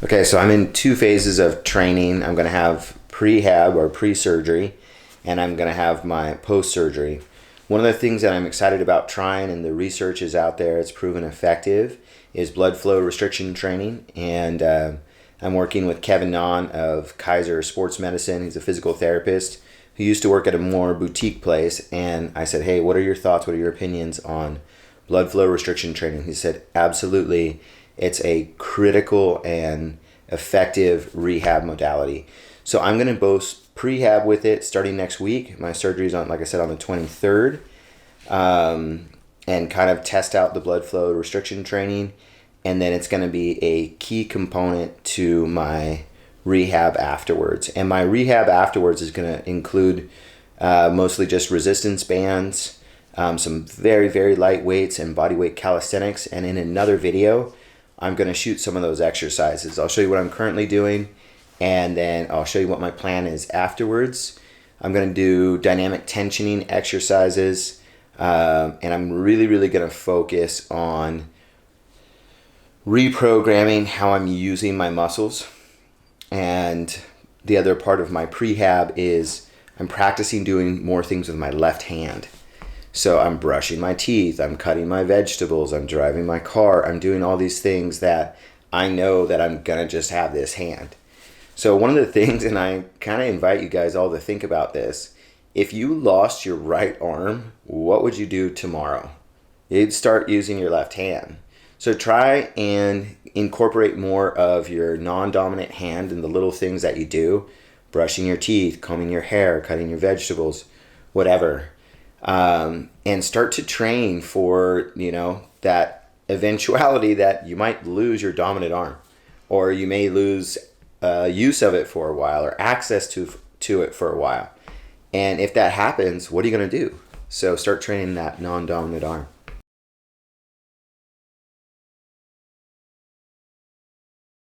Okay, so I'm in two phases of training. I'm going to have prehab or pre-surgery, and I'm going to have my post-surgery. One of the things that I'm excited about trying, and the research is out there, it's proven effective, is blood flow restriction training. And I'm working with Kevin Nahn of Kaiser Sports Medicine. He's a physical therapist who used to work at a more boutique place. And I said, hey, what are your thoughts? What are your opinions on blood flow restriction training? He said, absolutely. It's a critical and effective rehab modality. So I'm going to both prehab with it starting next week. My surgery is on, like I said, on the 23rd, and kind of test out the blood flow restriction training. And then it's going to be a key component to my rehab afterwards. And my rehab afterwards is going to include mostly just resistance bands, some very, very light weights and body weight calisthenics. And in another video, I'm going to shoot some of those exercises. I'll show you what I'm currently doing, and then I'll show you what my plan is afterwards. I'm going to do dynamic tensioning exercises, and I'm really, really going to focus on reprogramming how I'm using my muscles. And the other part of my prehab is I'm practicing doing more things with my left hand. So I'm brushing my teeth, I'm cutting my vegetables, I'm driving my car, I'm doing all these things that I know that I'm gonna just have this hand. So one of the things, and I kind of invite you guys all to think about this, if you lost your right arm, what would you do tomorrow? You'd start using your left hand. So try and incorporate more of your non-dominant hand in the little things that you do, brushing your teeth, combing your hair, cutting your vegetables, whatever. And start to train for, that eventuality that you might lose your dominant arm, or you may lose use of it for a while, or access to it for a while. And if that happens, what are you going to do? So start training that non-dominant arm.